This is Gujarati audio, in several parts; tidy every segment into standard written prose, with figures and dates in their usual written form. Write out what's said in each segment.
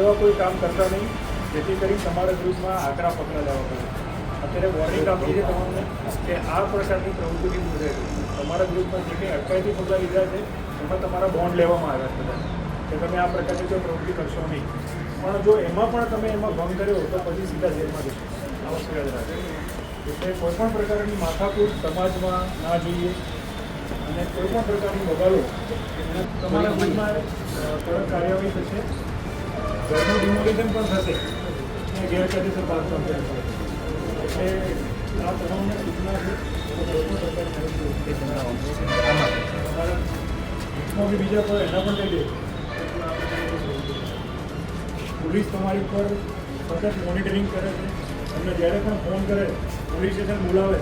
એવા કોઈ કામ કરતા નહીં જેથી કરી તમારા વિરુદ્ધમાં આકરા પગલાં લેવા પડે. અત્યારે વોર્નિંગ આપી છે તમને કે આ પ્રકારની પ્રવૃત્તિથી દૂર રહેજો. તમારા વિરુદ્ધમાં જે કંઈ અટકાયતી પગલાં લીધા છે એમાં તમારા બોન્ડ લેવામાં આવ્યા છે બધા કે તમે આ પ્રકારની કોઈ પ્રવૃત્તિ કરશો નહીં. પણ જો એમાં પણ તમે એમાં ભંગ કર્યો તો પછી સીધા જેલમાં જશો. આ વસ્તુ યાદ રાખજો. એટલે કોઈપણ પ્રકારની માથાકૂટ સમાજમાં ના જોઈએ અને કોઈપણ પ્રકારની બગાડો તમારા વિરુદ્ધમાં કડક કાર્યવાહી થશે. ઘરનું ડિમોલિઝન પણ થશે અને ગેરકાયદેસર બાંધકામ થશે. એટલે આ તમામને સૂચના છે કોઈપણ પ્રકારની તમારા હિતમાં બી બીજા કોઈ એના પણ લઈ લે. પોલીસ તમારી ઉપર સતત મોનિટરિંગ કરે છે. તમને જ્યારે પણ ફોન કરે પોલીસ સ્ટેશન બોલાવે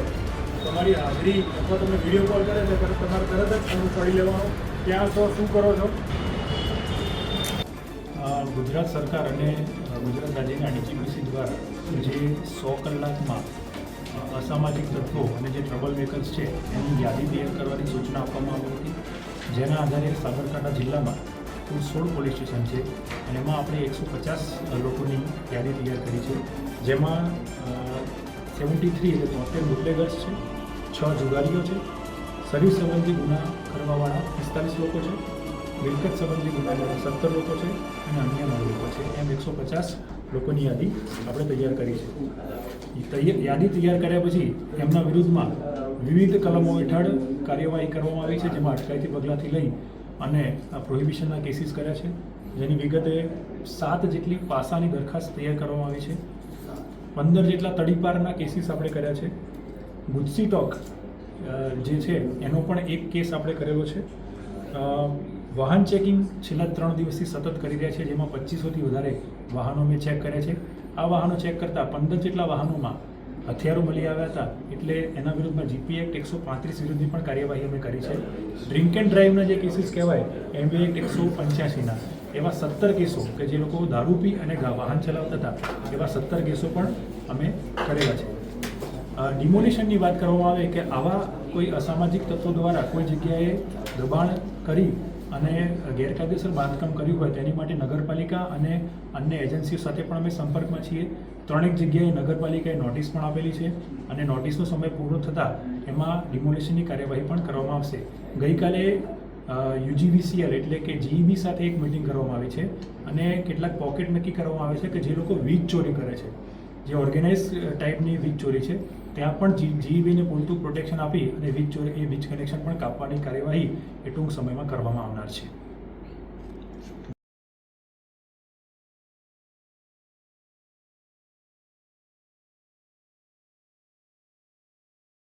તમારી હાજરી અથવા તમને વિડીયો કોલ કરે છે ત્યારે તમારે તરત જ ફોન ઉપાડી લેવાનો. ક્યાં છો, શું કરો છો. ગુજરાત સરકાર અને ગુજરાત રાજ્યના ડીજીપીસી દ્વારા જે 100 કલાકમાં અસામાજિક તત્વો અને જે ટ્રબલ મેકર્સ છે એની યાદી તૈયાર કરવાની સૂચના આપવામાં આવી હતી. જેના આધારે સાબરકાંઠા જિલ્લામાં કુલ 16 પોલીસ સ્ટેશન છે અને એમાં આપણે 150 લોકોની યાદી તૈયાર કરી છે. જેમાં 73 એટલે 73 બુટલેગર્સ છે, 6 જુગારીઓ છે, શરીર સંબંધી ગુના કરવાવાળા 45 લોકો છે, મિલકત સંબંધી ગુનાવાળા 17 લોકો છે અને અન્ય 9 લોકો છે. એમ 150 લોકોની યાદી આપણે તૈયાર કરી છે. યાદી તૈયાર કર્યા પછી એમના વિરુદ્ધમાં વિવિધ કલમો હેઠળ કાર્યવાહી કરવામાં આવી છે, જેમાં અટકાયતી પગલાંથી લઈ અને પ્રોહિબિશનના કેસીસ કર્યા છે. જેની વિગતે 7 જેટલી પાસાની દરખાસ્ત તૈયાર કરવામાં આવી છે. 15 જેટલા તડીપારના કેસીસ આપણે કર્યા છે. ગુજસી ટોક જે છે એનો પણ એક કેસ આપણે કરેલો છે. વાહન ચેકિંગ છેલ્લા 3 દિવસથી સતત કરી રહ્યા છે, જેમાં 2500થી વધારે વાહનો મેં ચેક કર્યા છે. આ વાહનો ચેક કરતાં 15 જેટલા વાહનોમાં હથિયારો મળી આવ્યા હતા. એટલે એના વિરુદ્ધમાં જીપી એક્ટ 135 વિરુદ્ધની પણ કાર્યવાહી અમે કરી છે. ડ્રિંક એન્ડ ડ્રાઈવના જે કેસીસ કહેવાય એમબી એક્ટ 185ના એવા 17 કેસો કે જે લોકો દારૂ પી અને વાહન ચલાવતા હતા એવા 17 કેસો પણ અમે કરેલા છે. ડિમોલિશનની વાત કરવામાં આવે કે આવા કોઈ અસામાજિક તત્વો દ્વારા કોઈ જગ્યાએ દબાણ કરી અને ગેરકાયદેસર બાંધકામ કર્યું હોય તેની માટે નગરપાલિકા અને અન્ય એજન્સીઓ સાથે પણ અમે સંપર્કમાં છીએ. 3 જગ્યાએ નગરપાલિકાએ નોટિસ પણ આપેલી છે અને નોટિસનો સમય પૂરો થતાં એમાં ડિમોલિશનની કાર્યવાહી પણ કરવામાં આવશે. ગઈકાલે યુજીવીસીએલ એટલે કે જીઈબી સાથે એક મિટિંગ કરવામાં આવી છે અને કેટલાક પોકેટ નક્કી કરવામાં આવે છે કે જે લોકો વીજ ચોરી કરે છે, જે ઓર્ગેનાઇઝ ટાઈપની વીજ ચોરી છે, ત્યાં પણ જીઈબીને પૂરતું પ્રોટેક્શન આપી અને વીજ કનેક્શન પણ કાપવાની કાર્યવાહી એ ટૂંક સમયમાં કરવામાં આવનાર છે.